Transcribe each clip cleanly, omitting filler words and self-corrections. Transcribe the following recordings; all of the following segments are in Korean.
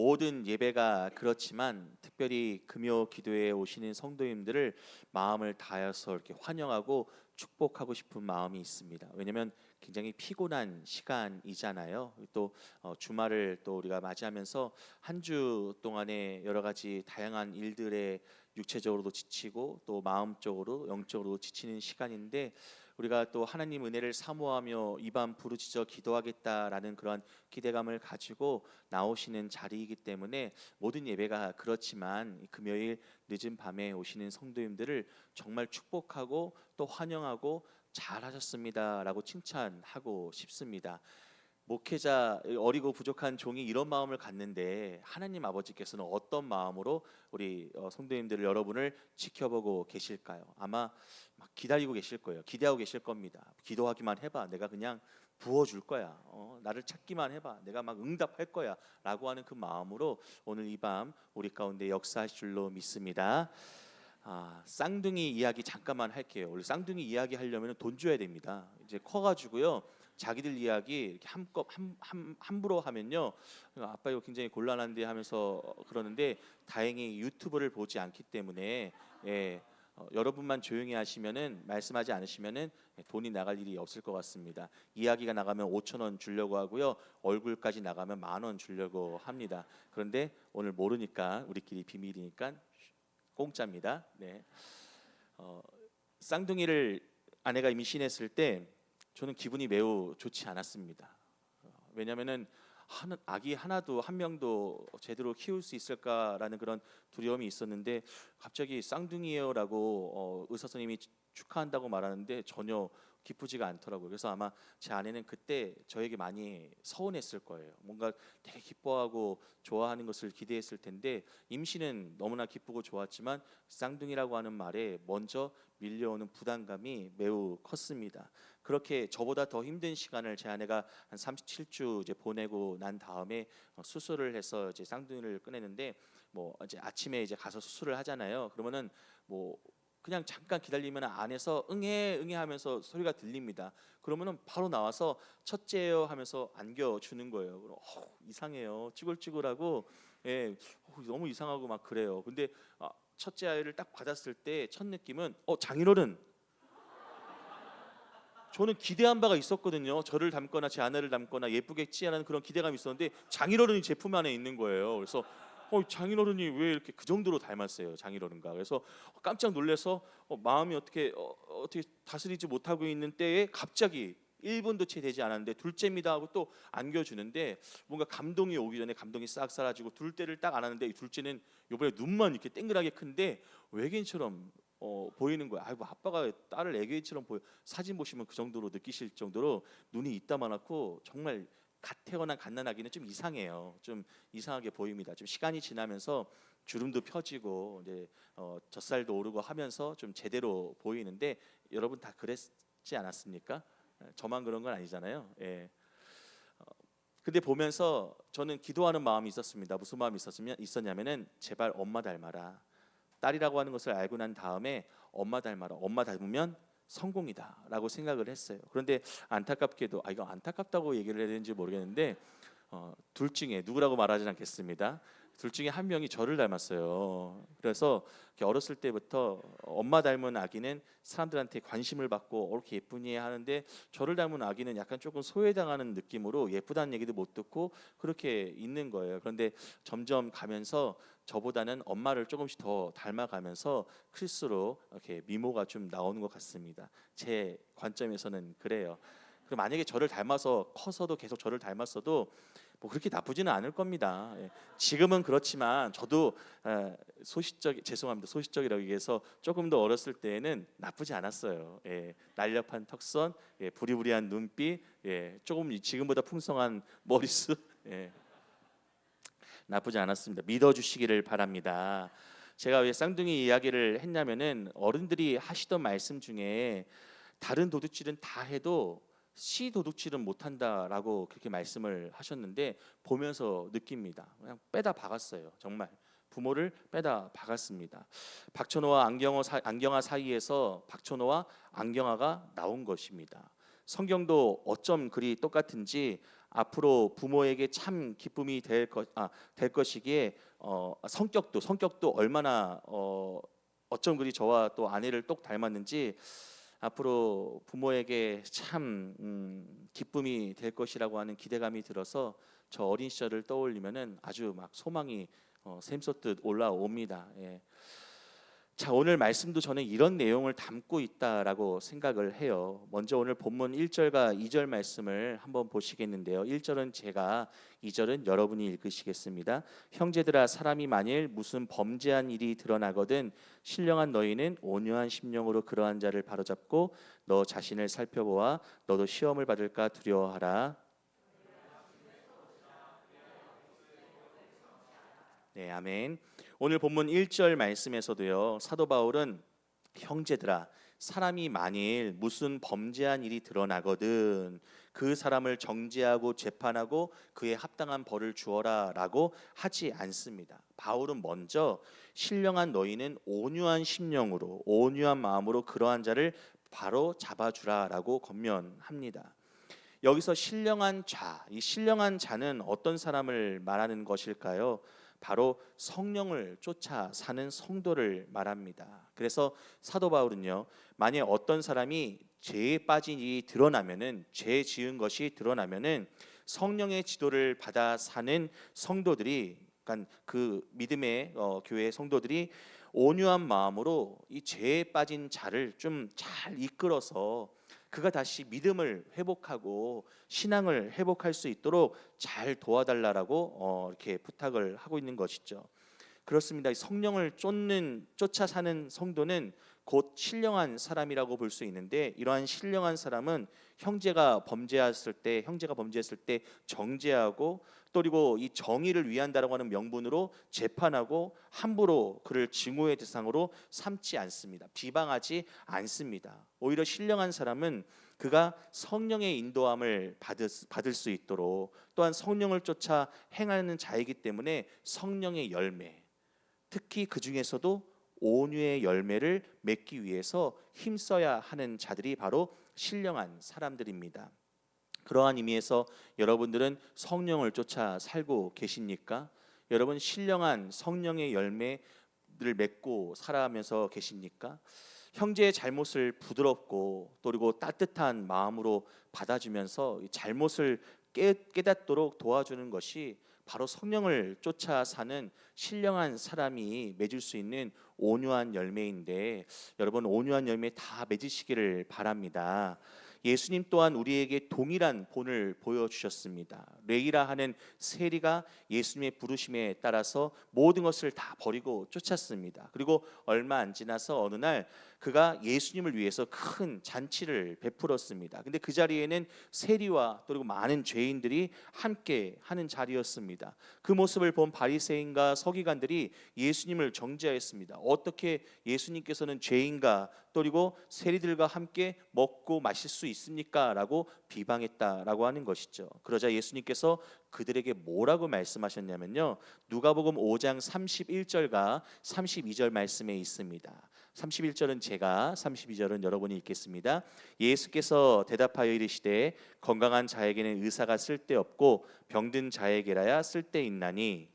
모든 예배가 그렇지만 특별히 금요 기도에 오시는 성도님들을 마음을 다해서 이렇게 환영하고 축복하고 싶은 마음이 있습니다. 왜냐하면 굉장히 피곤한 시간이잖아요. 또 주말을 또 우리가 맞이하면서 한 주 동안에 여러 가지 다양한 일들에 육체적으로도 지치고 또 마음적으로 영적으로 지치는 시간인데, 우리가 또 하나님 은혜를 사모하며 이 밤 부르짖어 기도하겠다라는 그런 기대감을 가지고 나오시는 자리이기 때문에 모든 예배가 그렇지만 금요일 늦은 밤에 오시는 성도님들을 정말 축복하고 또 환영하고 잘하셨습니다라고 칭찬하고 싶습니다. 목회자 어리고 부족한 종이 이런 마음을 갖는데 하나님 아버지께서는 어떤 마음으로 우리 성도님들 여러분을 지켜보고 계실까요? 아마 막 기다리고 계실 거예요. 기대하고 계실 겁니다. 기도하기만 해봐, 내가 그냥 부어줄 거야. 나를 찾기만 해봐, 내가 막 응답할 거야 라고 하는 그 마음으로 오늘 이 밤 우리 가운데 역사하실 줄로 믿습니다. 쌍둥이 이야기 잠깐만 할게요. 원래 쌍둥이 이야기 하려면 돈 줘야 됩니다. 이제 커가지고요, 자기들 이야기 이렇게 함부로 하면요, 아빠 이거 굉장히 곤란한데 하면서 그러는데, 다행히 유튜브를 보지 않기 때문에 여러분만 조용히 하시면은, 말씀하지 않으시면은 돈이 나갈 일이 없을 것 같습니다. 이야기가 나가면 5천 원 주려고 하고요, 얼굴까지 나가면 10,000원 주려고 합니다. 그런데 오늘 모르니까 우리끼리 비밀이니까 공짜입니다. 네. 쌍둥이를 아내가 임신했을 때 저는 기분이 매우 좋지 않았습니다. 왜냐하면은 아기 하나도 한 명도 제대로 키울 수 있을까라는 그런 두려움이 있었는데, 갑자기 쌍둥이에요라고 의사 선생님이 축하한다고 말하는데 전혀 기쁘지가 않더라고요. 그래서 아마 제 아내는 그때 저에게 많이 서운했을 거예요. 뭔가 되게 기뻐하고 좋아하는 것을 기대했을 텐데, 임신은 너무나 기쁘고 좋았지만 쌍둥이라고 하는 말에 먼저 밀려오는 부담감이 매우 컸습니다. 그렇게 저보다 더 힘든 시간을 제 아내가 한 37주 이제 보내고 난 다음에 수술을 해서 이제 쌍둥이를 꺼내는데, 뭐 이제 아침에 이제 가서 수술을 하잖아요. 그러면은 뭐 그냥 잠깐 기다리면 안에서 응애 응애 하면서 소리가 들립니다. 그러면은 바로 나와서 첫째요 하면서 안겨 주는 거예요. 그럼 이상해요. 찌글찌글하고, 예, 너무 이상하고 막 그래요. 근데 첫째 아이를 딱 받았을 때 첫 느낌은 장인어른, 저는 기대한 바가 있었거든요. 저를 닮거나 제 아내를 닮거나 예쁘겠지라는 그런 기대감이 있었는데 장인어른이 제품 안에 있는 거예요. 그래서 장인어른이 왜 이렇게 그 정도로 닮았어요, 장인어른과. 그래서 깜짝 놀라서 마음이 어떻게 다스리지 못하고 있는 때에 갑자기 1분도 채 되지 않았는데 둘째입니다 하고 또 안겨주는데, 뭔가 감동이 오기 전에 감동이 싹 사라지고 둘째를 딱 안았는데, 이 둘째는 요번에 눈만 이렇게 땡그랗게 큰데 외계인처럼 보이는 거야. 아이고, 아빠가 딸을 애기처럼 보여. 사진 보시면 그 정도로 느끼실 정도로 눈이 이따만하고 정말 갓 태어난 갓난아기는 좀 이상해요. 좀 이상하게 보입니다. 좀 시간이 지나면서 주름도 펴지고 이제 젖살도 오르고 하면서 좀 제대로 보이는데, 여러분 다 그랬지 않았습니까? 저만 그런 건 아니잖아요. 예. 근데 보면서 저는 기도하는 마음이 있었습니다. 무슨 마음이 있었냐면은 제발 엄마 닮아라. 딸이라고 하는 것을 알고 난 다음에 엄마 닮아라. 엄마 닮으면 성공이다라고 생각을 했어요. 그런데 안타깝게도, 이거 안타깝다고 얘기를 해야 되는지 모르겠는데, 둘 중에 누구라고 말하지 않겠습니다. 둘 중에 한 명이 저를 닮았어요. 그래서 어렸을 때부터 엄마 닮은 아기는 사람들한테 관심을 받고 이렇게 예쁘니 하는데, 저를 닮은 아기는 약간 조금 소외당하는 느낌으로 예쁘다는 얘기도 못 듣고 그렇게 있는 거예요. 그런데 점점 가면서 저보다는 엄마를 조금씩 더 닮아가면서 클수록 이렇게 미모가 좀 나오는 것 같습니다. 제 관점에서는 그래요. 그럼 만약에 저를 닮아서 커서도 계속 저를 닮았어도 뭐 그렇게 나쁘지는 않을 겁니다. 예. 지금은 그렇지만 저도 소시적이라고 얘기해서 조금 더 어렸을 때에는 나쁘지 않았어요. 예. 날렵한 턱선, 부리부리한 눈빛, 조금 지금보다 풍성한 머리숱, 나쁘지 않았습니다. 믿어주시기를 바랍니다. 제가 왜 쌍둥이 이야기를 했냐면은, 어른들이 하시던 말씀 중에 다른 도둑질은 다 해도 시 도둑질은 못한다라고 그렇게 말씀을 하셨는데, 보면서 느낍니다. 그냥 빼다 박았어요. 정말 부모를 빼다 박았습니다. 박천호와 안경화 사이에서 박천호와 안경화가 나온 것입니다. 성경도 어쩜 그리 똑같은지 앞으로 부모에게 참 기쁨이 될 것이기에 성격도 얼마나 어쩜 그리 저와 또 아내를 똑 닮았는지 앞으로 부모에게 참 기쁨이 될 것이라고 하는 기대감이 들어서 저 어린 시절을 떠올리면은 아주 막 소망이 샘솟듯 올라옵니다. 예. 자, 오늘 말씀도 저는 이런 내용을 담고 있다라고 생각을 해요. 먼저 오늘 본문 1절과 2절 말씀을 한번 보시겠는데요. 1절은 제가, 2절은 여러분이 읽으시겠습니다. 형제들아, 사람이 만일 무슨 범죄한 일이 드러나거든 신령한 너희는 온유한 심령으로 그러한 자를 바로잡고 너 자신을 살펴보아 너도 시험을 받을까 두려워하라. 네, 아멘. 오늘 본문 1절 말씀에서도요. 사도 바울은 형제들아, 사람이 만일 무슨 범죄한 일이 드러나거든 그 사람을 정죄하고 재판하고 그에 합당한 벌을 주어라라고 하지 않습니다. 바울은 먼저 신령한 너희는 온유한 심령으로 온유한 마음으로 그러한 자를 바로 잡아주라라고 권면합니다. 여기서 신령한 자, 이 신령한 자는 어떤 사람을 말하는 것일까요? 바로 성령을 쫓아 사는 성도를 말합니다. 그래서 사도 바울은요, 만약 어떤 사람이 죄에 빠진 일이 드러나면은, 죄 지은 것이 드러나면은 성령의 지도를 받아 사는 성도들이, 그러니까 그 믿음의 교회 성도들이 온유한 마음으로 이 죄에 빠진 자를 좀 잘 이끌어서 그가 다시 믿음을 회복하고 신앙을 회복할 수 있도록 잘 도와달라고 이렇게 부탁을 하고 있는 것이죠. 그렇습니다. 성령을 쫓아 사는 성도는 곧 신령한 사람이라고 볼 수 있는데, 이러한 신령한 사람은 형제가 범죄했을 때 정죄하고, 또 그리고 이 정의를 위한다라고 하는 명분으로 재판하고 함부로 그를 증오의 대상으로 삼지 않습니다. 비방하지 않습니다. 오히려 신령한 사람은 그가 성령의 인도함을 받을 수 있도록, 또한 성령을 쫓아 행하는 자이기 때문에 성령의 열매, 특히 그 중에서도 온유의 열매를 맺기 위해서 힘써야 하는 자들이 바로 신령한 사람들입니다. 그러한 의미에서 여러분들은 성령을 쫓아 살고 계십니까? 여러분 신령한 성령의 열매를 맺고 살아가면서 계십니까? 형제의 잘못을 부드럽고 또 그리고 따뜻한 마음으로 받아주면서 잘못을 깨닫도록 도와주는 것이 바로 성령을 쫓아 사는 신령한 사람이 맺을 수 있는 온유한 열매인데, 여러분 온유한 열매 다 맺으시기를 바랍니다. 예수님 또한 우리에게 동일한 본을 보여주셨습니다. 레이라 하는 세리가 예수님의 부르심에 따라서 모든 것을 다 버리고 쫓았습니다. 그리고 얼마 안 지나서 어느 날 그가 예수님을 위해서 큰 잔치를 베풀었습니다. 근데 그 자리에는 세리와 또 그리고 많은 죄인들이 함께 하는 자리였습니다. 그 모습을 본 바리새인과 서기관들이 예수님을 정죄했습니다. 어떻게 예수님께서는 죄인과 또 그리고 세리들과 함께 먹고 마실 수 있습니까? 라고 비방했다라고 하는 것이죠. 그러자 예수님께서 그들에게 뭐라고 말씀하셨냐면요, 누가복음 5장 31절과 32절 말씀에 있습니다. 31절은 제가, 32절은 여러분이 읽겠습니다. 예수께서 대답하여 이르시되 건강한 자에게는 의사가 쓸데없고 병든 자에게라야 쓸데있나니.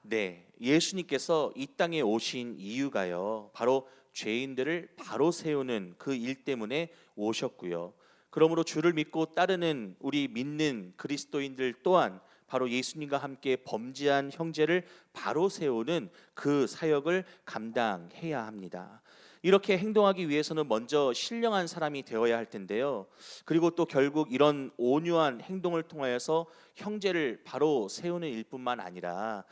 네, 예수님께서 이 땅에 오신 이유가요, 바로 죄인들을 바로 세우는 그 일 때문에 오셨고요. 그러므로 주를 믿고 따르는 우리 믿는 그리스도인들 또한 바로 예수님과 함께 범죄한 형제를 바로 세우는 그 사역을 감당해야 합니다. 이렇게 행동하기 위해서는 먼저 신령한 사람이 되어야 할 텐데요. 그리고 또 결국 이런 온유한 행동을 통하여서 형제를 바로 세우는 일뿐만 아니라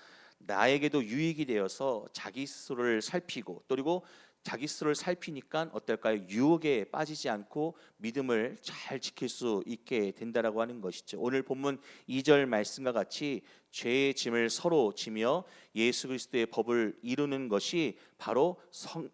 나에게도 유익이 되어서 자기 스스로를 살피고, 또 그리고 자기 스스로를 살피니까 어떨까요? 유혹에 빠지지 않고 믿음을 잘 지킬 수 있게 된다라고 하는 것이죠. 오늘 본문 2절 말씀과 같이 죄의 짐을 서로 지며 예수 그리스도의 법을 이루는 것이 바로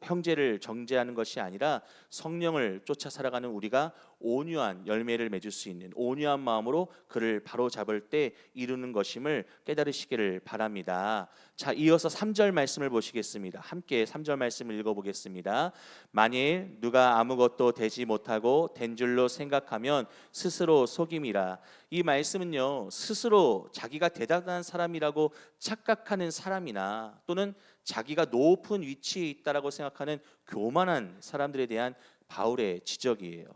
형제를 정죄하는 것이 아니라 성령을 쫓아 살아가는 우리가 온유한 열매를 맺을 수 있는 온유한 마음으로 그를 바로잡을 때 이루는 것임을 깨달으시기를 바랍니다. 자, 이어서 3절 말씀을 보시겠습니다. 함께 3절 말씀을 읽어보겠습니다. 만일 누가 아무것도 되지 못하고 된 줄로 생각하면 스스로 속임이라. 이 말씀은요, 스스로 자기가 대단한 사람이라고 착각하는 사람이나 또는 자기가 높은 위치에 있다라고 생각하는 교만한 사람들에 대한 바울의 지적이에요.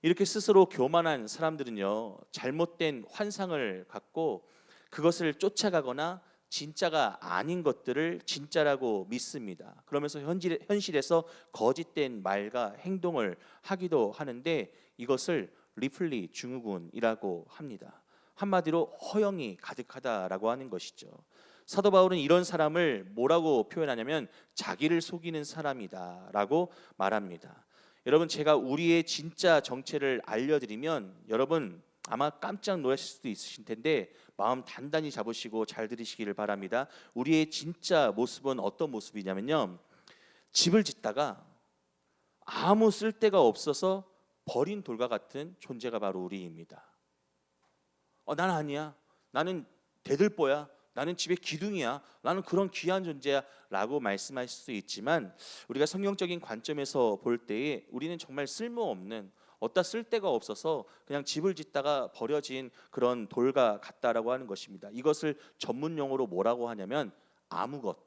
이렇게 스스로 교만한 사람들은요, 잘못된 환상을 갖고 그것을 쫓아가거나 진짜가 아닌 것들을 진짜라고 믿습니다. 그러면서 현실에서 거짓된 말과 행동을 하기도 하는데 이것을 리플리 증후군이라고 합니다. 한마디로 허영이 가득하다라고 하는 것이죠. 사도 바울은 이런 사람을 뭐라고 표현하냐면 자기를 속이는 사람이다라고 말합니다. 여러분, 제가 우리의 진짜 정체를 알려드리면 여러분 아마 깜짝 놀라실 수도 있으실 텐데 마음 단단히 잡으시고 잘 들으시기를 바랍니다. 우리의 진짜 모습은 어떤 모습이냐면요, 집을 짓다가 아무 쓸데가 없어서 버린 돌과 같은 존재가 바로 우리입니다. 난 아니야, 나는 대들보야, 나는 집의 기둥이야, 나는 그런 귀한 존재야 라고 말씀하실 수 있지만 우리가 성경적인 관점에서 볼 때에 우리는 정말 쓸모없는, 어디다 쓸데가 없어서 그냥 집을 짓다가 버려진 그런 돌과 같다라고 하는 것입니다. 이것을 전문 용어로 뭐라고 하냐면 아무것,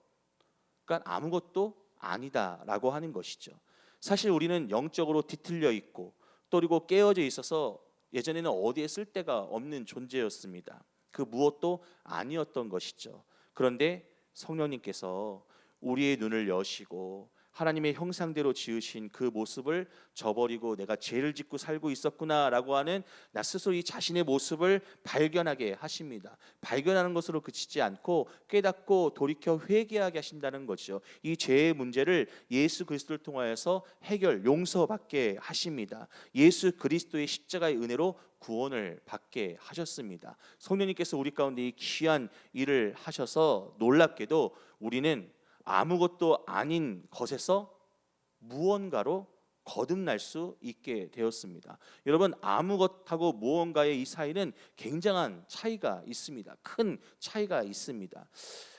그러니까 아무것도 아니다라고 하는 것이죠. 사실 우리는 영적으로 뒤틀려 있고 또 그리고 깨어져 있어서 예전에는 어디에 쓸데가 없는 존재였습니다. 그 무엇도 아니었던 것이죠. 그런데 성령님께서 우리의 눈을 여시고 하나님의 형상대로 지으신 그 모습을 저버리고 내가 죄를 짓고 살고 있었구나라고 하는 나 스스로 이 자신의 모습을 발견하게 하십니다. 발견하는 것으로 그치지 않고 깨닫고 돌이켜 회개하게 하신다는 거죠. 이 죄의 문제를 예수 그리스도를 통하여서 해결, 용서받게 하십니다. 예수 그리스도의 십자가의 은혜로 구원을 받게 하셨습니다. 성령님께서 우리 가운데 이 귀한 일을 하셔서 놀랍게도 우리는 아무것도 아닌 것에서 무언가로 거듭날 수 있게 되었습니다. 여러분, 아무것하고 무언가의 이 사이는 굉장한 차이가 있습니다. 큰 차이가 있습니다.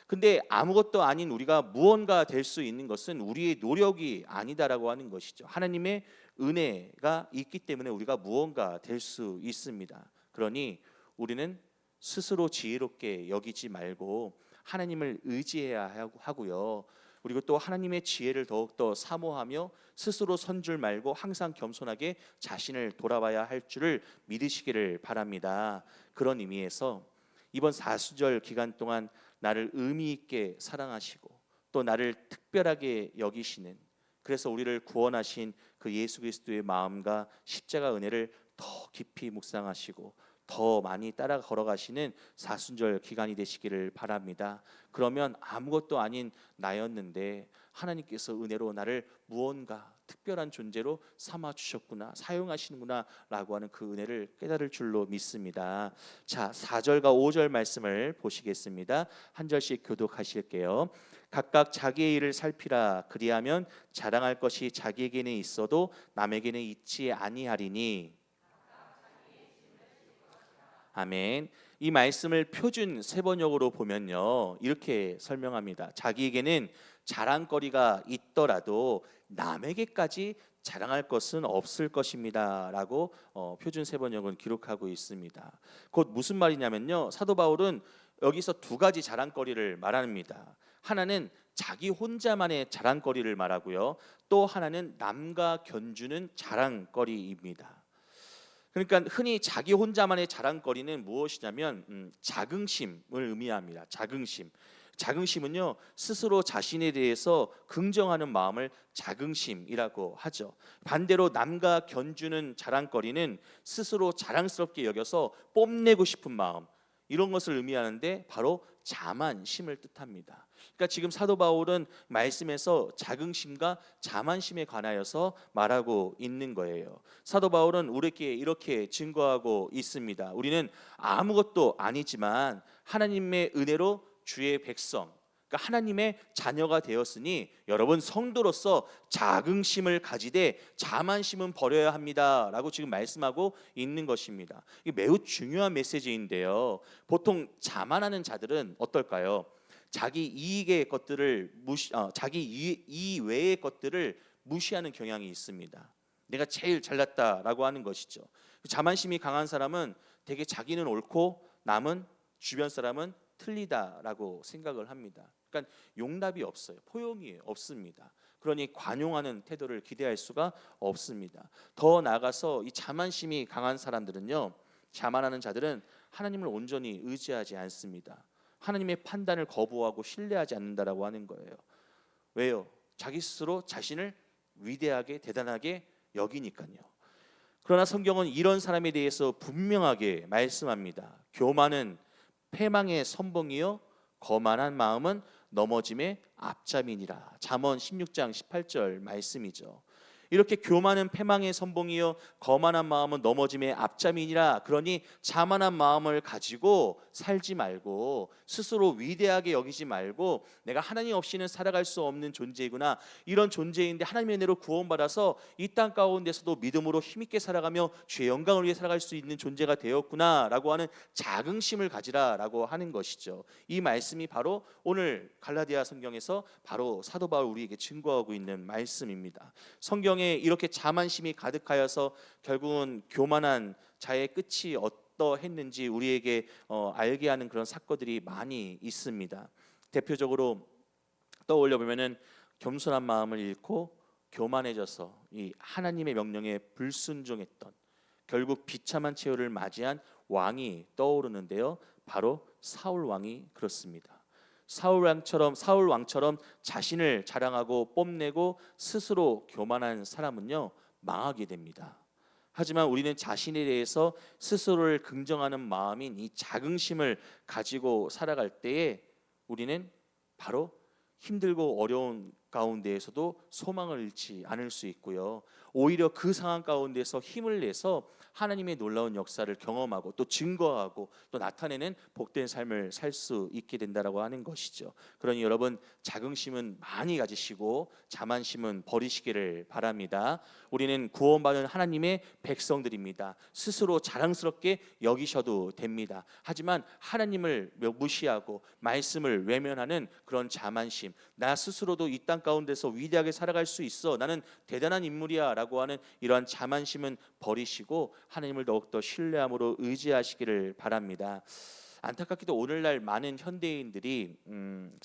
근데 아무것도 아닌 우리가 무언가 될 수 있는 것은 우리의 노력이 아니다라고 하는 것이죠. 하나님의 은혜가 있기 때문에 우리가 무언가 될 수 있습니다. 그러니 우리는 스스로 지혜롭게 여기지 말고 하나님을 의지해야 하고요. 그리고 또 하나님의 지혜를 더욱더 사모하며 스스로 선줄 말고 항상 겸손하게 자신을 돌아봐야 할 줄을 믿으시기를 바랍니다. 그런 의미에서 이번 사순절 기간 동안 나를 의미 있게 사랑하시고 또 나를 특별하게 여기시는, 그래서 우리를 구원하신 그 예수 그리스도의 마음과 십자가 은혜를 더 깊이 묵상하시고 더 많이 따라 걸어가시는 사순절 기간이 되시기를 바랍니다. 그러면 아무것도 아닌 나였는데 하나님께서 은혜로 나를 무언가 특별한 존재로 삼아 주셨구나, 사용하시는구나 라고 하는 그 은혜를 깨달을 줄로 믿습니다. 자, 4절과 5절 말씀을 보시겠습니다. 한 절씩 교독하실게요. 각각 자기의 일을 살피라. 그리하면 자랑할 것이 자기에게는 있어도 남에게는 있지 아니하리니. 아멘. 이 말씀을 표준 세번역으로 보면요, 이렇게 설명합니다. 자기에게는 자랑거리가 있더라도 남에게까지 자랑할 것은 없을 것입니다 라고 표준 세번역은 기록하고 있습니다. 곧 무슨 말이냐면요, 사도 바울은 여기서 두 가지 자랑거리를 말합니다. 하나는 자기 혼자만의 자랑거리를 말하고요, 또 하나는 남과 견주는 자랑거리입니다. 그러니까 흔히 자기 혼자만의 자랑거리는 무엇이냐면 자긍심을 의미합니다. 자긍심은요, 스스로 자신에 대해서 긍정하는 마음을 자긍심이라고 하죠. 반대로 남과 견주는 자랑거리는 스스로 자랑스럽게 여겨서 뽐내고 싶은 마음, 이런 것을 의미하는데 바로 자만심을 뜻합니다. 그러니까 지금 사도 바울은 말씀에서 자긍심과 자만심에 관하여서 말하고 있는 거예요. 사도 바울은 우리에게 이렇게 증거하고 있습니다. 우리는 아무것도 아니지만 하나님의 은혜로 주의 백성, 그러니까 하나님의 자녀가 되었으니 여러분 성도로서 자긍심을 가지되 자만심은 버려야 합니다라고 지금 말씀하고 있는 것입니다. 이게 매우 중요한 메시지인데요. 보통 자만하는 자들은 어떨까요? 자기 이익의 것들을 자기 이외의 것들을 무시하는 경향이 있습니다. 내가 제일 잘났다라고 하는 것이죠. 자만심이 강한 사람은 되게 자기는 옳고 남은 주변 사람은 틀리다라고 생각을 합니다. 그러니까 용납이 없어요. 포용이 없습니다. 그러니 관용하는 태도를 기대할 수가 없습니다. 더 나아가서 이 자만심이 강한 사람들은요, 자만하는 자들은 하나님을 온전히 의지하지 않습니다. 하나님의 판단을 거부하고 신뢰하지 않는다라고 하는 거예요. 왜요? 자기 스스로 자신을 위대하게 대단하게 여기니까요. 그러나 성경은 이런 사람에 대해서 분명하게 말씀합니다. 교만은 패망의 선봉이요 거만한 마음은 넘어짐의 앞잡이니라. 잠언 16장 18절 말씀이죠. 이렇게 교만은 패망의 선봉이요 거만한 마음은 넘어짐의 앞잡이니라. 그러니 자만한 마음을 가지고 살지 말고 스스로 위대하게 여기지 말고 내가 하나님 없이는 살아갈 수 없는 존재이구나, 이런 존재인데 하나님의 은혜로 구원받아서 이 땅 가운데서도 믿음으로 힘있게 살아가며 주의 영광을 위해 살아갈 수 있는 존재가 되었구나 라고 하는 자긍심을 가지라라고 하는 것이죠. 이 말씀이 바로 오늘 갈라디아 성경에서 바로 사도 바울 우리에게 증거하고 있는 말씀입니다. 성경에 이렇게 자만심이 가득하여서 결국은 교만한 자의 끝이 어떠했는지 우리에게 알게 하는 그런 사건들이 많이 있습니다. 대표적으로 떠올려 보면은 겸손한 마음을 잃고 교만해져서 이 하나님의 명령에 불순종했던, 결국 비참한 최후를 맞이한 왕이 떠오르는데요. 바로 사울 왕이 그렇습니다. 사울 왕처럼 자신을 자랑하고 뽐내고 스스로 교만한 사람은요, 망하게 됩니다. 하지만 우리는 자신에 대해서 스스로를 긍정하는 마음인 이 자긍심을 가지고 살아갈 때에 우리는 바로 힘들고 어려운 가운데에서도 소망을 잃지 않을 수 있고요. 오히려 그 상황 가운데서 힘을 내서 하나님의 놀라운 역사를 경험하고 또 증거하고 또 나타내는 복된 삶을 살 수 있게 된다라고 하는 것이죠. 그러니 여러분 자긍심은 많이 가지시고 자만심은 버리시기를 바랍니다. 우리는 구원받은 하나님의 백성들입니다. 스스로 자랑스럽게 여기셔도 됩니다. 하지만 하나님을 무시하고 말씀을 외면하는 그런 자만심, 나 스스로도 이 땅 가운데서 위대하게 살아갈 수 있어, 나는 대단한 인물이야 라고 하는 이러한 자만심은 버리시고 하나님을 더욱더 신뢰함으로 의지하시기를 바랍니다. 안타깝게도 오늘날 많은 현대인들이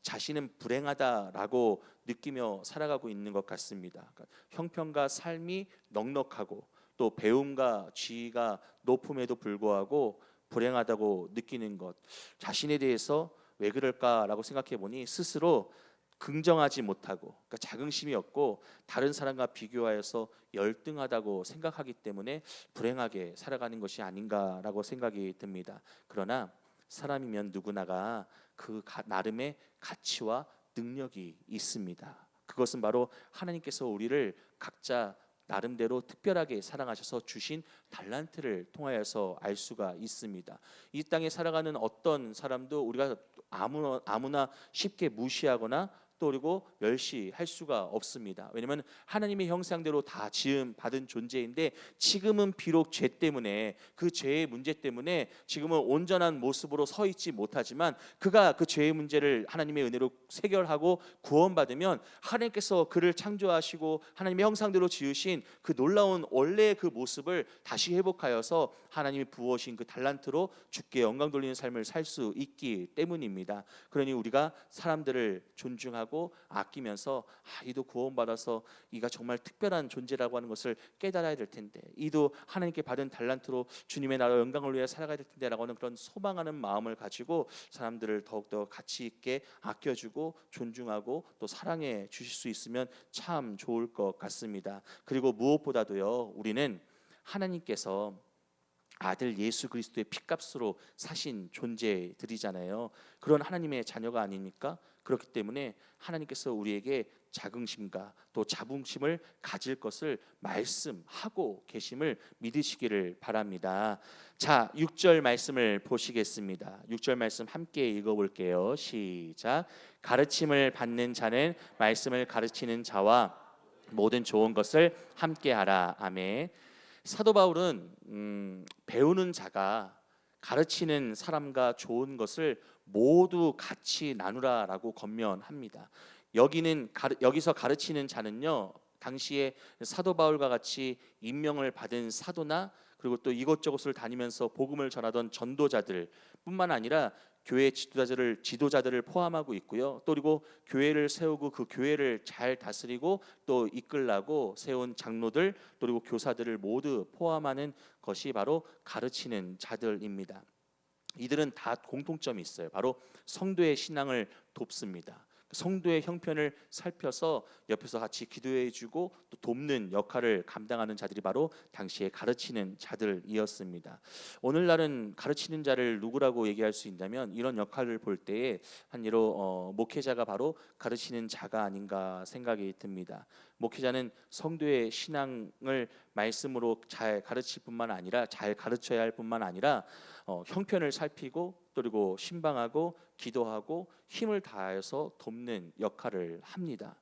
자신은 불행하다라고 느끼며 살아가고 있는 것 같습니다. 그러니까 형편과 삶이 넉넉하고 또 배움과 지위가 높음에도 불구하고 불행하다고 느끼는 것, 자신에 대해서 왜 그럴까라고 생각해 보니 스스로 긍정하지 못하고, 그러니까 자긍심이 없고 다른 사람과 비교하여서 열등하다고 생각하기 때문에 불행하게 살아가는 것이 아닌가라고 생각이 듭니다. 그러나 사람이면 누구나가 그 나름의 가치와 능력이 있습니다. 그것은 바로 하나님께서 우리를 각자 나름대로 특별하게 사랑하셔서 주신 달란트를 통하여서 알 수가 있습니다. 이 땅에 살아가는 어떤 사람도 우리가 아무나 쉽게 무시하거나 또 그리고 멸시할 수가 없습니다. 왜냐하면 하나님의 형상대로 다 지음 받은 존재인데 지금은 비록 죄 때문에, 그 죄의 문제 때문에 지금은 온전한 모습으로 서 있지 못하지만 그가 그 죄의 문제를 하나님의 은혜로 해결하고 구원받으면 하나님께서 그를 창조하시고 하나님의 형상대로 지으신 그 놀라운 원래의 그 모습을 다시 회복하여서 하나님이 부어신 그 달란트로 주께 영광 돌리는 삶을 살 수 있기 때문입니다. 그러니 우리가 사람들을 존중하고 아끼면서 이도 구원받아서 이가 정말 특별한 존재라고 하는 것을 깨달아야 될 텐데, 이도 하나님께 받은 달란트로 주님의 나라 영광을 위해 살아가야 될 텐데라고 하는 그런 소망하는 마음을 가지고 사람들을 더욱더 가치 있게 아껴주고 존중하고 또 사랑해 주실 수 있으면 참 좋을 것 같습니다. 그리고 무엇보다도요, 우리는 하나님께서 아들 예수 그리스도의 피값으로 사신 존재들이잖아요. 그런 하나님의 자녀가 아닙니까? 그렇기 때문에 하나님께서 우리에게 자긍심과 또 자부심을 가질 것을 말씀하고 계심을 믿으시기를 바랍니다. 자, 6절 말씀을 보시겠습니다. 6절 말씀 함께 읽어볼게요. 시작. 가르침을 받는 자는 말씀을 가르치는 자와 모든 좋은 것을 함께하라. 아멘. 사도 바울은 배우는 자가 가르치는 사람과 좋은 것을 모두 같이 나누라라고 권면합니다. 여기서 가르치는 자는요, 당시에 사도 바울과 같이 임명을 받은 사도나 그리고 또 이곳저곳을 다니면서 복음을 전하던 전도자들 뿐만 아니라 교회 지도자들을 포함하고 있고요. 또 그리고 교회를 세우고 그 교회를 잘 다스리고 또 이끌라고 세운 장로들 또 그리고 교사들을 모두 포함하는 것이 바로 가르치는 자들입니다. 이들은 다 공통점이 있어요. 바로 성도의 신앙을 돕습니다. 성도의 형편을 살펴서 옆에서 같이 기도해주고 또 돕는 역할을 감당하는 자들이 바로 당시에 가르치는 자들이었습니다. 오늘날은 가르치는 자를 누구라고 얘기할 수 있냐면 이런 역할을 볼 때에 한예로 목회자가 바로 가르치는 자가 아닌가 생각이 듭니다. 목회자는 성도의 신앙을 말씀으로 잘 가르칠 뿐만 아니라 잘 가르쳐야 할 뿐만 아니라 형편을 살피고 또 그리고 신방하고 기도하고 힘을 다해서 돕는 역할을 합니다.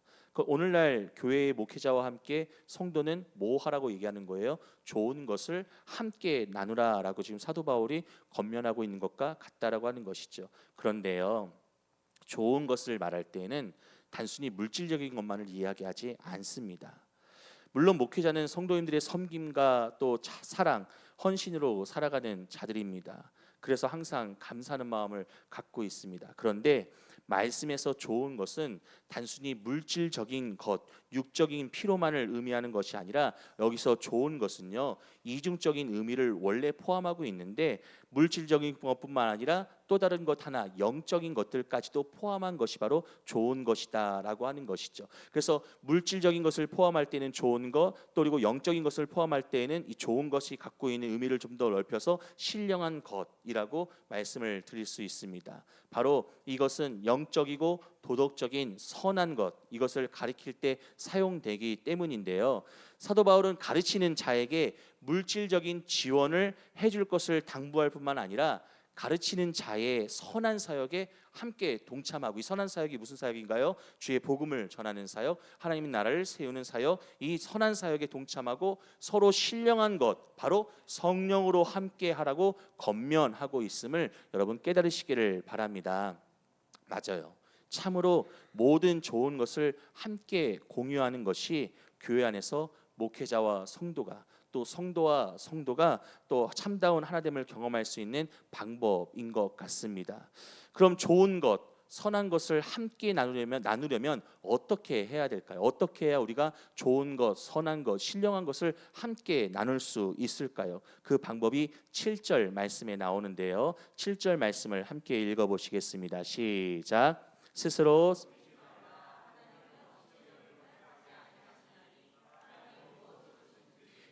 오늘날 교회의 목회자와 함께 성도는 뭐 하라고 얘기하는 거예요? 좋은 것을 함께 나누라라고 지금 사도 바울이 권면하고 있는 것과 같다라고 하는 것이죠. 그런데요, 좋은 것을 말할 때에는 단순히 물질적인 것만을 이야기하지 않습니다. 물론 목회자는 성도님들의 섬김과 또 사랑, 헌신으로 살아가는 자들입니다. 그래서 항상 감사하는 마음을 갖고 있습니다. 그런데 말씀에서 좋은 것은 단순히 물질적인 것, 육적인 피로만을 의미하는 것이 아니라 여기서 좋은 것은요, 이중적인 의미를 원래 포함하고 있는데 물질적인 것뿐만 아니라 또 다른 것 하나, 영적인 것들까지도 포함한 것이 바로 좋은 것이다라고 하는 것이죠. 그래서 물질적인 것을 포함할 때는 좋은 것, 또 그리고 영적인 것을 포함할 때에는 이 좋은 것이 갖고 있는 의미를 좀 더 넓혀서 신령한 것이라고 말씀을 드릴 수 있습니다. 바로 이것은 영적이고 도덕적인 선한 것, 이것을 가리킬 때 사용되기 때문인데요. 사도 바울은 가르치는 자에게 물질적인 지원을 해줄 것을 당부할 뿐만 아니라 가르치는 자의 선한 사역에 함께 동참하고, 이 선한 사역이 무슨 사역인가요? 주의 복음을 전하는 사역, 하나님의 나라를 세우는 사역, 이 선한 사역에 동참하고 서로 신령한 것, 바로 성령으로 함께 하라고 권면하고 있음을 여러분 깨달으시기를 바랍니다. 맞아요. 참으로 모든 좋은 것을 함께 공유하는 것이 교회 안에서 목회자와 성도가, 또 성도와 성도가 또 참다운 하나됨을 경험할 수 있는 방법인 것 같습니다. 그럼 좋은 것, 선한 것을 함께 나누려면 어떻게 해야 될까요? 어떻게 해야 우리가 좋은 것, 선한 것, 신령한 것을 함께 나눌 수 있을까요? 그 방법이 7절 말씀에 나오는데요. 7절 말씀을 함께 읽어보시겠습니다. 시작. 스스로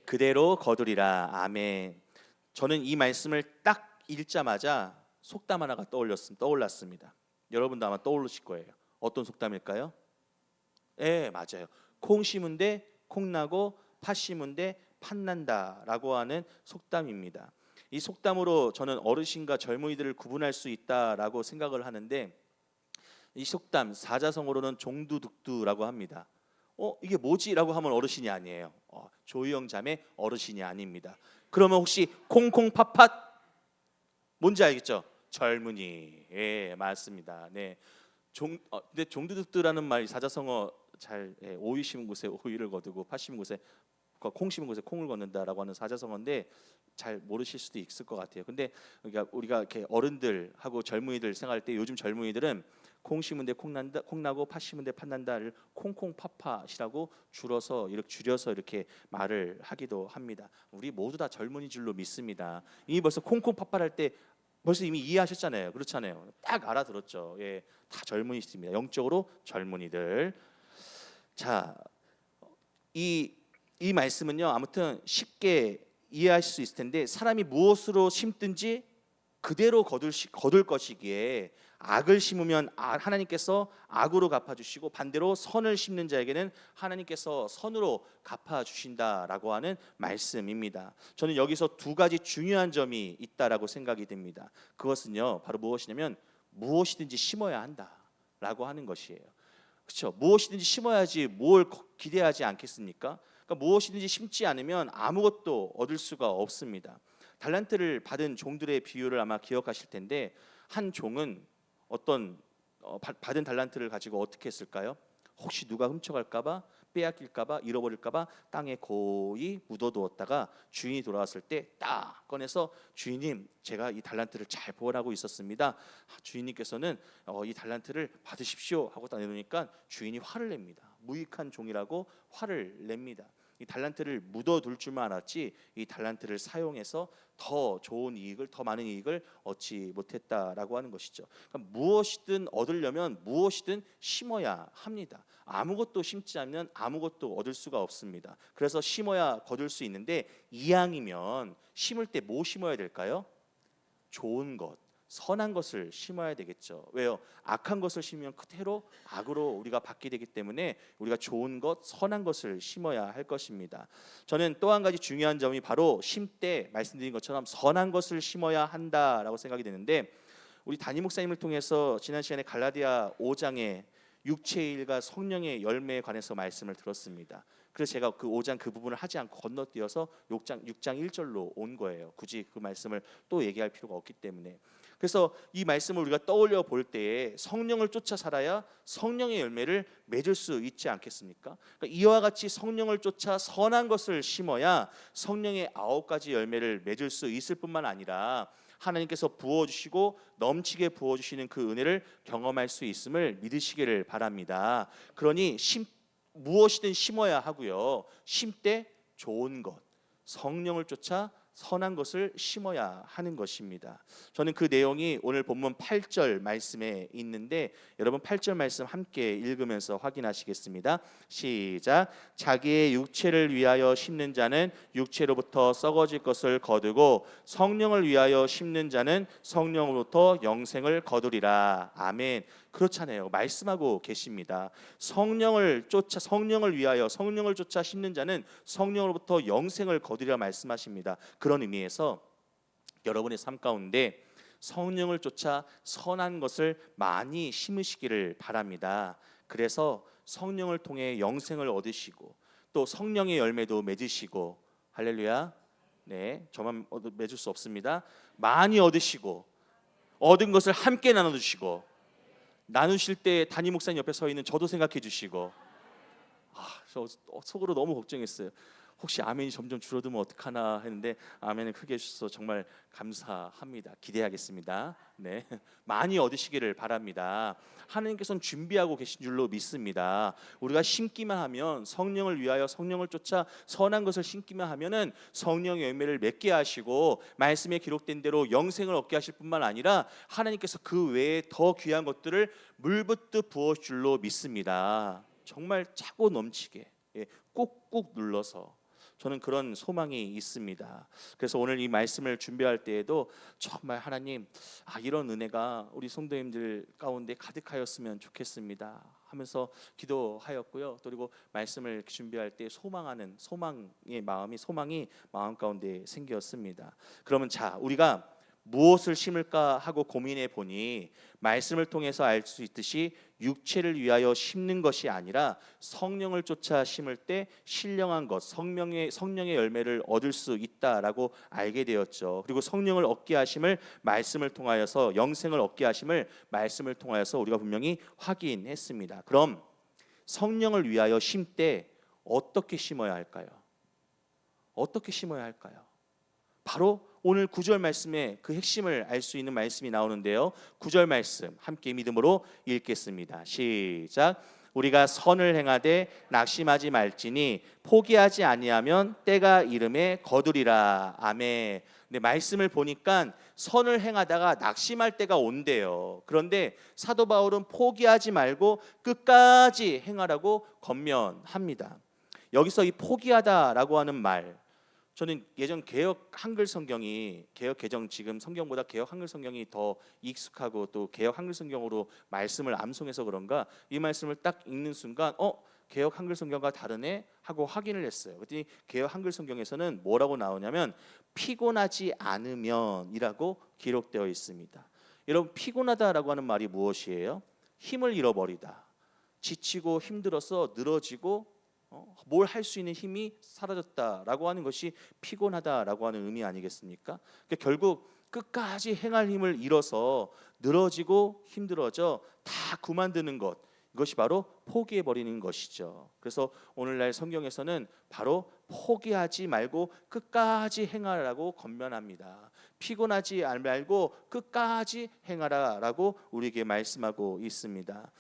그대로 거두리라. 아멘. 저는 이 말씀을 딱 읽자마자 속담 하나가 떠올랐습니다. 여러분도 아마 떠오르실 거예요. 어떤 속담일까요? 예, 맞아요. 콩 심은데 콩 나고 팥 심은데 팥 난다라고 하는 속담입니다. 이 속담으로 저는 어르신과 젊은이들을 구분할 수 있다라고 생각을 하는데, 이 속담 사자성어로는 종두둑두라고 합니다. 이게 뭐지라고 하면 어르신이 아니에요. 조희영 자매 어르신이 아닙니다. 그러면 혹시 콩콩팥팥 뭔지 알겠죠? 젊은이. 예, 맞습니다. 네. 근데 종두둑두라는 말 사자성어 잘, 오이 심은 곳에 오이를 거두고 팥 심은 곳에 콩 심은 곳에 콩을 걷는다라고 하는 사자성어인데 잘 모르실 수도 있을 것 같아요. 근데 그러니까 우리가 이렇게 어른들하고 젊은이들 생각할 때 요즘 젊은이들은 콩 심은데 콩 나고 팥 심은데 팥 난다를 콩콩팥팥이라고 줄여서 이렇게 말을 하기도 합니다. 우리 모두 다 젊은이 줄로 믿습니다. 이미 벌써 콩콩팥팥 할 때 벌써 이미 이해하셨잖아요. 그렇잖아요. 딱 알아들었죠. 예, 다 젊은이십니다. 영적으로 젊은이들. 자, 이 말씀은요, 아무튼 쉽게 이해하실 수 있을 텐데 사람이 무엇으로 심든지 그대로 거둘 것이기에 악을 심으면 하나님께서 악으로 갚아주시고 반대로 선을 심는 자에게는 하나님께서 선으로 갚아주신다라고 하는 말씀입니다. 저는 여기서 두 가지 중요한 점이 있다라고 생각이 됩니다. 그것은요 바로 무엇이냐면 무엇이든지 심어야 한다라고 하는 것이에요. 그렇죠? 무엇이든지 심어야지 뭘 기대하지 않겠습니까? 그러니까 무엇이든지 심지 않으면 아무것도 얻을 수가 없습니다. 달란트를 받은 종들의 비유를 아마 기억하실 텐데 한 종은 어떤 받은 달란트를 가지고 어떻게 했을까요? 혹시 누가 훔쳐갈까봐, 빼앗길까봐, 잃어버릴까봐 땅에 고이 묻어두었다가 주인이 돌아왔을 때 딱 꺼내서 주인님 제가 이 달란트를 잘 보관하고 있었습니다. 주인님께서는 이 달란트를 받으십시오 하고 딱 내놓으니까 주인이 화를 냅니다. 무익한 종이라고 화를 냅니다. 이 달란트를 묻어둘 줄만 알았지 이 달란트를 사용해서 더 좋은 이익을, 더 많은 이익을 얻지 못했다라고 하는 것이죠. 그러니까 무엇이든 얻으려면 무엇이든 심어야 합니다. 아무것도 심지 않으면 아무것도 얻을 수가 없습니다. 그래서 심어야 거둘 수 있는데 이왕이면 심을 때 뭐 심어야 될까요? 좋은 것, 선한 것을 심어야 되겠죠. 왜요? 악한 것을 심으면 그대로 악으로 우리가 받게 되기 때문에 우리가 좋은 것, 선한 것을 심어야 할 것입니다. 저는 또 한 가지 중요한 점이 바로 심때 말씀드린 것처럼 선한 것을 심어야 한다라고 생각이 되는데 우리 담임 목사님을 통해서 지난 시간에 갈라디아 5장에 육체의 일과 성령의 열매에 관해서 말씀을 들었습니다. 그래서 제가 그 5장 그 부분을 하지 않고 건너뛰어서 6장 1절로 온 거예요. 굳이 그 말씀을 또 얘기할 필요가 없기 때문에. 그래서 이 말씀을 우리가 떠올려 볼 때에 성령을 쫓아 살아야 성령의 열매를 맺을 수 있지 않겠습니까? 그러니까 이와 같이 성령을 쫓아 선한 것을 심어야 성령의 9가지 열매를 맺을 수 있을 뿐만 아니라 하나님께서 부어주시고 넘치게 부어주시는 그 은혜를 경험할 수 있음을 믿으시기를 바랍니다. 그러니 무엇이든 심어야 하고요. 심때 좋은 것, 성령을 쫓아 선한 것을 심어야 하는 것입니다. 저는 그 내용이 오늘 본문 8절 말씀에 있는데 여러분 8절 말씀 함께 읽으면서 확인하시겠습니다. 시작. 자기의 육체를 위하여 심는 자는 육체로부터 썩어질 것을 거두고 성령을 위하여 심는 자는 성령으로부터 영생을 거두리라. 아멘. 그렇잖아요. 말씀하고 계십니다. 성령을 위하여 성령을 쫓아 심는 자는 성령으로부터 영생을 거두리라 말씀하십니다. 그런 의미에서 여러분의 삶 가운데 성령을 쫓아 선한 것을 많이 심으시기를 바랍니다. 그래서 성령을 통해 영생을 얻으시고 또 성령의 열매도 맺으시고 할렐루야. 네, 저만 맺을 수 없습니다. 많이 얻으시고 얻은 것을 함께 나눠주시고 나누실 때 담임 목사님 옆에 서 있는 저도 생각해 주시고 저 속으로 너무 걱정했어요. 혹시 아멘이 점점 줄어들면 어떡하나 했는데 아멘을 크게 해주셔서 정말 감사합니다. 기대하겠습니다. 네, 많이 얻으시기를 바랍니다. 하나님께서는 준비하고 계신 줄로 믿습니다. 우리가 심기만 하면 성령을 위하여 성령을 쫓아 선한 것을 심기만 하면은 성령의 열매를 맺게 하시고 말씀에 기록된 대로 영생을 얻게 하실 뿐만 아니라 하나님께서 그 외에 더 귀한 것들을 물붓듯 부어줄 줄로 믿습니다. 정말 차고 넘치게 꾹꾹 눌러서 저는 그런 소망이 있습니다. 그래서 오늘 이 말씀을 준비할 때에도 정말 하나님 이런 은혜가 우리 성도님들 가운데 가득하였으면 좋겠습니다 하면서 기도하였고요. 그리고 말씀을 준비할 때 소망이 마음 가운데 생겼습니다. 그러면 우리가 무엇을 심을까 하고 고민해 보니 말씀을 통해서 알 수 있듯이 육체를 위하여 심는 것이 아니라 성령을 쫓아 심을 때 신령한 것, 성령의 열매를 얻을 수 있다라고 알게 되었죠. 그리고 성령을 얻게 하심을 말씀을 통하여서 영생을 얻게 하심을 말씀을 통하여서 우리가 분명히 확인했습니다. 그럼 성령을 위하여 심때 어떻게 심어야 할까요? 어떻게 심어야 할까요? 바로 오늘 9절 말씀에 그 핵심을 알 수 있는 말씀이 나오는데요. 9절 말씀 함께 믿음으로 읽겠습니다. 시작. 우리가 선을 행하되 낙심하지 말지니 포기하지 아니하면 때가 이름에 거두리라. 아멘. 근데 말씀을 보니까 선을 행하다가 낙심할 때가 온대요. 그런데 사도 바울은 포기하지 말고 끝까지 행하라고 권면합니다. 여기서 이 포기하다라고 하는 말 저는 예전 개역 한글 성경이 개역 개정 지금 성경보다 개역 한글 성경이 더 익숙하고 또 개역 한글 성경으로 말씀을 암송해서 그런가 이 말씀을 딱 읽는 순간 개역 한글 성경과 다르네 하고 확인을 했어요. 그랬더니 개역 한글 성경에서는 뭐라고 나오냐면 피곤하지 않으면이라고 기록되어 있습니다. 여러분 피곤하다라고 하는 말이 무엇이에요? 힘을 잃어버리다. 지치고 힘들어서 늘어지고 뭘 할 수 있는 힘이 사라졌다라고 하는 것이 피곤하다라고 하는 의미 아니겠습니까? 그러니까 결국 끝까지 행할 힘을 잃어서 늘어지고 힘들어져 다 그만두는 것, 이것이 바로 포기해 버리는 것이죠. 그래서 오늘날 성경에서는 바로 포기하지 말고 끝까지 행하라고 권면합니다. 피곤하지 말고 끝까지 행하라라고 우리에게 말씀하고 있습니다.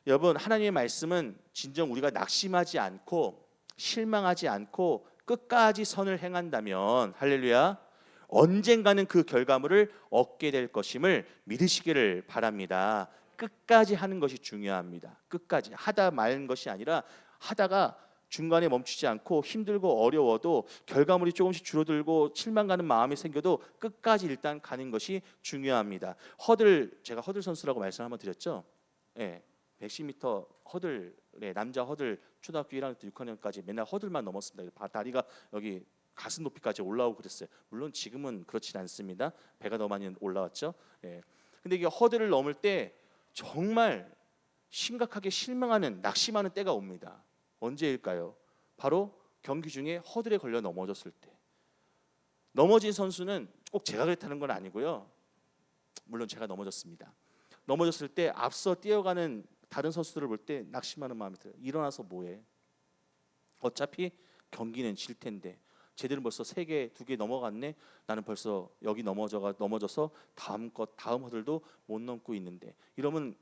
여러분, 하나님의 말씀은 진정 우리가 낙심하지 않고 실망하지 않고 끝까지 선을 행한다면 할렐루야 언젠가는 그 결과물을 얻게 될 것임을 믿으시기를 바랍니다. 끝까지 하는 것이 중요합니다. 끝까지 하다 마는 것이 아니라 하다가 중간에 멈추지 않고 힘들고 어려워도 결과물이 조금씩 줄어들고 실망가는 마음이 생겨도 끝까지 일단 가는 것이 중요합니다. 제가 허들 선수라고 말씀 한번 드렸죠. 예. 110m 허들, 남자 허들 초등학교 1학년 때 6학년까지 맨날 허들만 넘었습니다. 다리가 여기 가슴 높이까지 올라오고 그랬어요. 물론 지금은 그렇진 않습니다. 배가 더 많이 올라왔죠. 예. 근데 이게 허들을 넘을 때 정말 심각하게 실망하는 낙심하는 때가 옵니다. 언제일까요? 바로 경기 중에 허들에 걸려 넘어졌을 때. 넘어진 선수는 꼭 제가 그랬다는 건 아니고요. 물론 제가 넘어졌습니다. 넘어졌을 때 앞서 뛰어가는 다른 선수들을 볼 때 낙심하는 마음이 들어요. 일어나서 뭐해? 어차피 경기는 질 텐데 쟤들은 벌써 3개, 2개 넘어갔네. 나는 벌써 여기 넘어져서 다음 허들도 못 넘고 있는데 이러면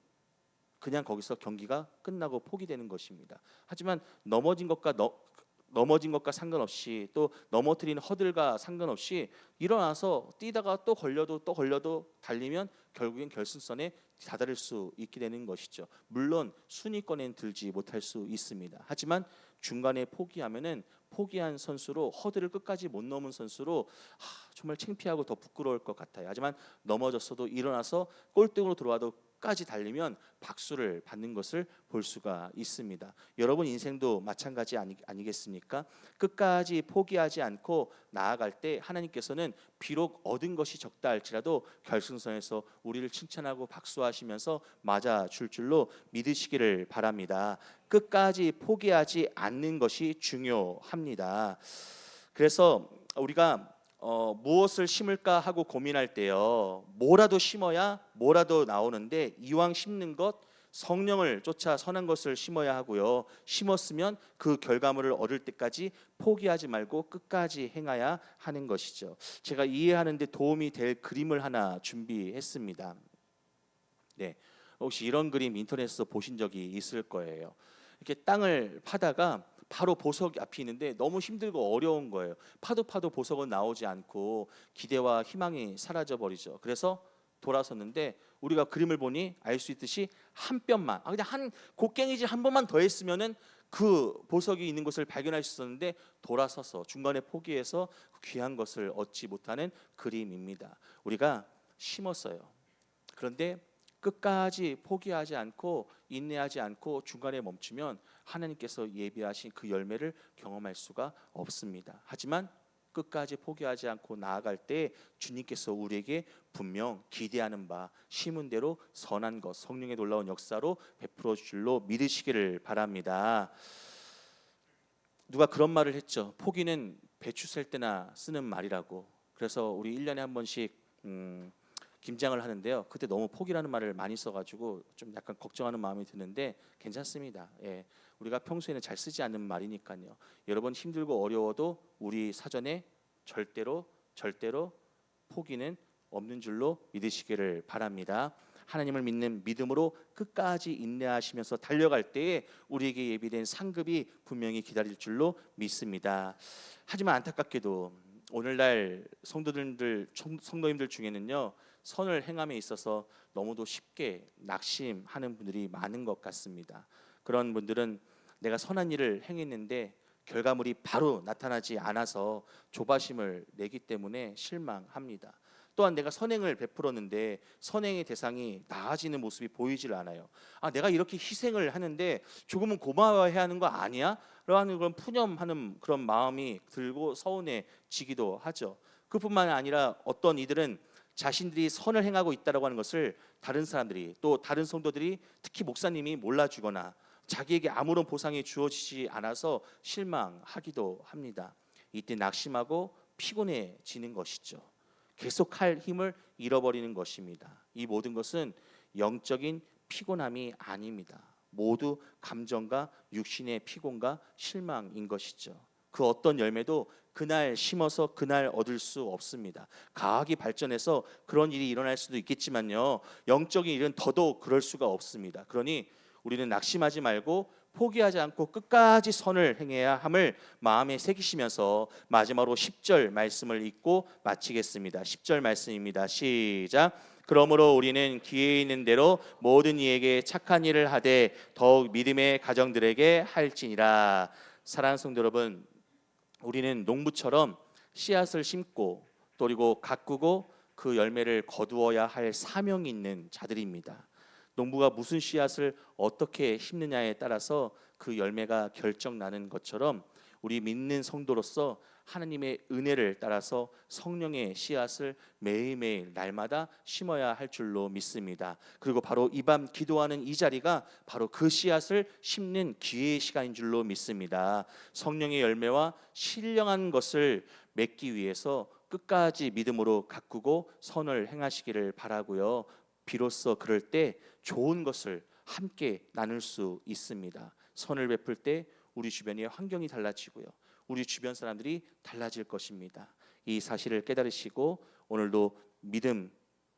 그냥 거기서 경기가 끝나고 포기되는 것입니다. 하지만 넘어진 것과 상관없이 또 넘어뜨리는 허들과 상관없이 일어나서 뛰다가 또 걸려도 달리면 결국엔 결승선에 다다를 수 있게 되는 것이죠. 물론 순위권엔 들지 못할 수 있습니다. 하지만 중간에 포기한 선수로 허들을 끝까지 못 넘은 선수로 정말 창피하고 더 부끄러울 것 같아요. 하지만 넘어졌어도 일어나서 꼴등으로 들어와도 끝까지 달리면 박수를 받는 것을 볼 수가 있습니다. 여러분 인생도 마찬가지 아니겠습니까? 끝까지 포기하지 않고 나아갈 때 하나님께서는 비록 얻은 것이 적다 할지라도 결승선에서 우리를 칭찬하고 박수하시면서 맞아줄 줄로 믿으시기를 바랍니다. 끝까지 포기하지 않는 것이 중요합니다. 그래서 우리가 무엇을 심을까 하고 고민할 때요, 뭐라도 심어야 뭐라도 나오는데 이왕 심는 것 성령을 쫓아 선한 것을 심어야 하고요, 심었으면 그 결과물을 얻을 때까지 포기하지 말고 끝까지 행해야 하는 것이죠. 제가 이해하는 데 도움이 될 그림을 하나 준비했습니다. 네, 혹시 이런 그림 인터넷에서 보신 적이 있을 거예요. 이렇게 땅을 파다가 바로 보석 앞이 있는데 너무 힘들고 어려운 거예요. 파도 보석은 나오지 않고 기대와 희망이 사라져 버리죠. 그래서 돌아섰는데 우리가 그림을 보니 알 수 있듯이 한 뼘만, 그냥 한 곡괭이질 한 번만 더 했으면은 그 보석이 있는 곳을 발견할 수 있었는데 돌아서서 중간에 포기해서 귀한 것을 얻지 못하는 그림입니다. 우리가 심었어요. 그런데 끝까지 포기하지 않고 인내하지 않고 중간에 멈추면 하나님께서 예비하신 그 열매를 경험할 수가 없습니다. 하지만 끝까지 포기하지 않고 나아갈 때 주님께서 우리에게 분명 기대하는 바 심은 대로 선한 것, 성령의 놀라운 역사로 베풀어 줄 줄로 믿으시기를 바랍니다. 누가 그런 말을 했죠. 포기는 배추 셀 때나 쓰는 말이라고. 그래서 우리 1년에 한 번씩 김장을 하는데요. 그때 너무 포기라는 말을 많이 써가지고 좀 약간 걱정하는 마음이 드는데 괜찮습니다. 예, 우리가 평소에는 잘 쓰지 않는 말이니까요. 여러분 힘들고 어려워도 우리 사전에 절대로 포기는 없는 줄로 믿으시기를 바랍니다. 하나님을 믿는 믿음으로 끝까지 인내하시면서 달려갈 때에 우리에게 예비된 상급이 분명히 기다릴 줄로 믿습니다. 하지만 안타깝게도 오늘날 성도님들 중에는요, 선을 행함에 있어서 너무도 쉽게 낙심하는 분들이 많은 것 같습니다. 그런 분들은 내가 선한 일을 행했는데 결과물이 바로 나타나지 않아서 조바심을 내기 때문에 실망합니다. 또한 내가 선행을 베풀었는데 선행의 대상이 나아지는 모습이 보이질 않아요. 내가 이렇게 희생을 하는데 조금은 고마워해야 하는 거 아니야? 라는 그런 푸념하는 그런 마음이 들고 서운해지기도 하죠. 그뿐만 아니라 어떤 이들은 자신들이 선을 행하고 있다라고 하는 것을 다른 사람들이, 또 다른 성도들이, 특히 목사님이 몰라주거나 자기에게 아무런 보상이 주어지지 않아서 실망하기도 합니다. 이때 낙심하고 피곤해지는 것이죠. 계속할 힘을 잃어버리는 것입니다. 이 모든 것은 영적인 피곤함이 아닙니다. 모두 감정과 육신의 피곤과 실망인 것이죠. 그 어떤 열매도 그날 심어서 그날 얻을 수 없습니다. 과학이 발전해서 그런 일이 일어날 수도 있겠지만요, 영적인 일은 더더욱 그럴 수가 없습니다. 그러니 우리는 낙심하지 말고 포기하지 않고 끝까지 선을 행해야 함을 마음에 새기시면서 마지막으로 10절 말씀을 읽고 마치겠습니다. 10절 말씀입니다. 시작. 그러므로 우리는 기회 있는 대로 모든 이에게 착한 일을 하되 더욱 믿음의 가정들에게 할지니라. 사랑하는 성도 여러분, 우리는 농부처럼 씨앗을 심고 또 그리고 가꾸고 그 열매를 거두어야 할 사명이 있는 자들입니다. 농부가 무슨 씨앗을 어떻게 심느냐에 따라서 그 열매가 결정나는 것처럼 우리 믿는 성도로서 하나님의 은혜를 따라서 성령의 씨앗을 매일매일 날마다 심어야 할 줄로 믿습니다. 그리고 바로 이 밤 기도하는 이 자리가 바로 그 씨앗을 심는 기회의 시간인 줄로 믿습니다. 성령의 열매와 신령한 것을 맺기 위해서 끝까지 믿음으로 가꾸고 선을 행하시기를 바라고요. 비로소 그럴 때 좋은 것을 함께 나눌 수 있습니다. 선을 베풀 때 우리 주변의 환경이 달라지고요, 우리 주변 사람들이 달라질 것입니다. 이 사실을 깨달으시고 오늘도 믿음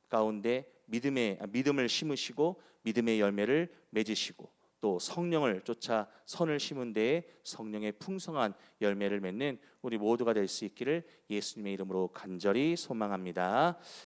가운데 믿음을 심으시고 믿음의 열매를 맺으시고 또 성령을 쫓아 선을 심은 데에 성령의 풍성한 열매를 맺는 우리 모두가 될 수 있기를 예수님의 이름으로 간절히 소망합니다.